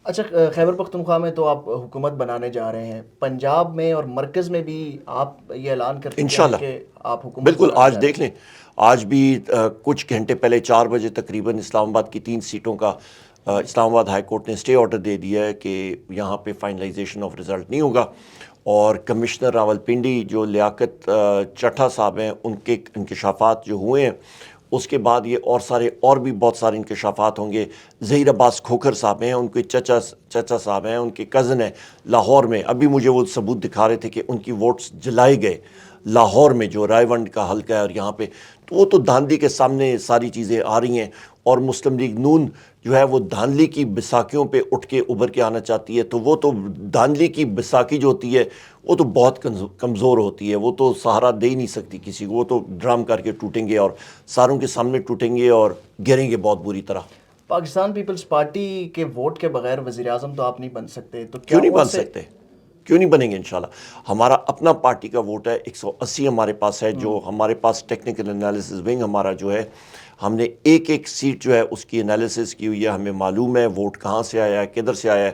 اچھا، خیبر پختونخوا میں تو آپ حکومت بنانے جا رہے ہیں، پنجاب میں اور مرکز میں بھی آپ یہ اعلان کر چکے ہیں انشاءاللہ کہ آپ حکومت بالکل. بنانے آج جا رہے دیکھ لیں، آج بھی کچھ گھنٹے پہلے 4 بجے تقریباً اسلام آباد کی 3 سیٹوں کا اسلام آباد ہائی کورٹ نے اسٹے آرڈر دے دیا ہے کہ یہاں پہ فائنلائزیشن آف رزلٹ نہیں ہوگا. اور کمشنر راولپنڈی جو لیاقت چٹھا صاحب ہیں، ان کے انکشافات جو ہوئے ہیں، اس کے بعد یہ اور بھی بہت سارے انکشافات ہوں گے. ظہیر عباس کھوکھر صاحب ہیں، ان کے چچا صاحب ہیں، ان کے کزن ہیں لاہور میں. ابھی مجھے وہ ثبوت دکھا رہے تھے کہ ان کی ووٹس جلائے گئے لاہور میں، جو رائے ونڈ کا حلقہ ہے. اور یہاں پہ تو وہ تو دھاندلی کے سامنے ساری چیزیں آ رہی ہیں. اور مسلم لیگ نون جو ہے وہ دھاندلی کی بساکیوں پہ اٹھ کے ابھر کے آنا چاہتی ہے. تو وہ تو دھاندلی کی بساکی جو ہوتی ہے وہ تو بہت کمزور ہوتی ہے، وہ تو سہارا دے ہی نہیں سکتی کسی کو. وہ تو ڈرام کر کے ٹوٹیں گے اور ساروں کے سامنے ٹوٹیں گے اور گریں گے بہت بری طرح. پاکستان پیپلز پارٹی کے ووٹ کے بغیر وزیر اعظم تو آپ نہیں بن سکتے، تو کیا کیوں نہیں ان بن سے سکتے؟ کیوں نہیں بنیں گے؟ انشاءاللہ ہمارا اپنا پارٹی کا ووٹ ہے 180 ہمارے پاس ہے. جو ہمارے پاس ٹیکنیکل انالیسز ونگ ہمارا جو ہے، ہم نے ایک ایک سیٹ جو ہے اس کی انالیسز کی ہوئی ہے. ہمیں معلوم ہے ووٹ کہاں سے آیا ہے، کدھر سے آیا ہے.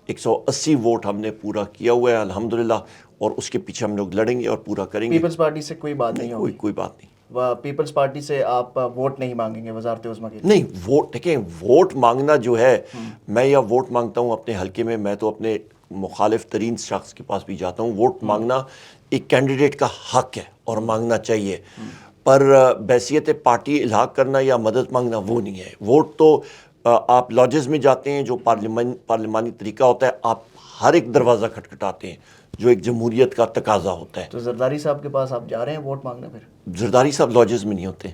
180 ووٹ ہم نے پورا کیا ہوا ہے الحمدللہ، اور اس کے پیچھے ہم لوگ لڑیں گے اور پورا کریں گے. پیپلز پارٹی سے کوئی بات نہیں، نہیں کوئی ہوگی؟ کوئی بات نہیں. پیپلز پارٹی سے آپ ووٹ نہیں مانگیں گے وزارت عظمیٰ کے لیے؟ نہیں، ووٹ دیکھیں، ووٹ مانگنا جو ہے، میں یا ووٹ مانگتا ہوں اپنے حلقے میں، میں تو اپنے مخالف ترین شخص کے پاس بھی جاتا ہوں. ووٹ مانگنا ایک کینڈیڈیٹ کا حق ہے اور مانگنا چاہیے، پر بحیثیت پارٹی الحاق کرنا یا مدد مانگنا وہ نہیں ہے. ووٹ تو آپ لاجز میں جاتے ہیں، جو پارلیمانی طریقہ ہوتا ہے، آپ ہر ایک دروازہ کھٹکھٹاتے ہیں جو ایک جمہوریت کا تقاضا ہوتا ہے. تو زرداری صاحب کے پاس آپ جا رہے ہیں ووٹ مانگنے؟ پھر زرداری صاحب لاجز میں نہیں ہوتے،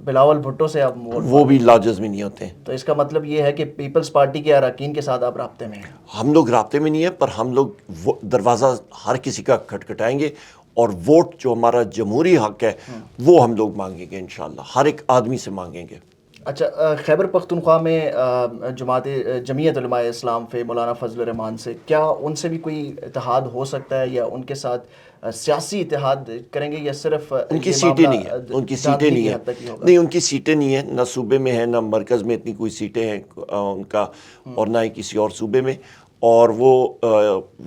بلاول بھٹو سے آپ ووٹ وہ بھی مانگیں گے؟ لاجز میں نہیں ہوتے. تو اس کا مطلب یہ ہے کہ پیپلز پارٹی کے اراکین کے ساتھ آپ رابطے میں ہیں؟ ہم لوگ رابطے میں نہیں ہیں، پر ہم لوگ دروازہ ہر کسی کا کھٹکھٹائیں گے، اور ووٹ جو ہمارا جمہوری حق ہے وہ ہم لوگ مانگیں گے انشاءاللہ، ہر ایک آدمی سے مانگیں گے. اچھا، خیبر پختونخوا میں جمعیت علماء اسلام فے مولانا فضل الرحمان سے کیا ان سے بھی کوئی اتحاد ہو سکتا ہے، یا ان کے ساتھ سیاسی اتحاد کریں گے، یا صرف ان کی یہ سیٹیں معاملہ نہیں ہیں، ان کی سیٹیں دھاندلی نہیں کی ہیں. حد تک ہی ہوگا؟ نہیں، ان کی سیٹیں نہیں ہیں، نہ صوبے میں ہیں، نہ مرکز میں اتنی کوئی سیٹیں ہیں ان کا، اور نہ ہی کسی اور صوبے میں. اور وہ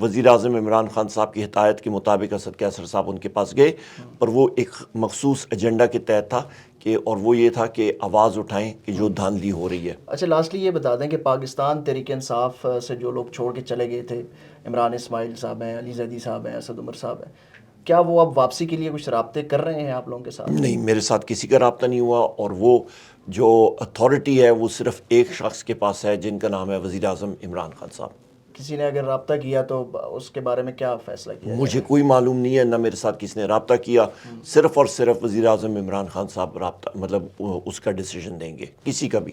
وزیر اعظم عمران خان صاحب کی ہدایت کے مطابق اسد کیسر صاحب ان کے پاس گئے، پر وہ ایک مخصوص ایجنڈا کے تحت تھا کہ، اور وہ یہ تھا کہ آواز اٹھائیں کہ جو دھاندلی ہو رہی ہے. اچھا، لاسٹلی یہ بتا دیں کہ پاکستان تحریک انصاف سے جو لوگ چھوڑ کے چلے گئے تھے، عمران اسماعیل صاحب ہیں، علی زیدی صاحب ہیں، اسد عمر صاحب ہیں، کیا وہ اب واپسی کے لیے کچھ رابطے کر رہے ہیں آپ لوگوں کے ساتھ؟ نہیں، میرے ساتھ کسی کا رابطہ نہیں ہوا، اور وہ جو اتھارٹی ہے وہ صرف ایک شخص کے پاس ہے، جن کا نام ہے وزیر اعظم عمران خان صاحب. کسی نے اگر رابطہ کیا تو اس کے بارے میں کیا فیصلہ کیا جائے مجھے گا؟ کوئی معلوم نہیں ہے، نہ میرے ساتھ کسی نے رابطہ کیا. صرف اور صرف وزیر اعظم عمران خان صاحب رابطہ، مطلب اس کا ڈیسیژن دیں گے، کسی کا بھی.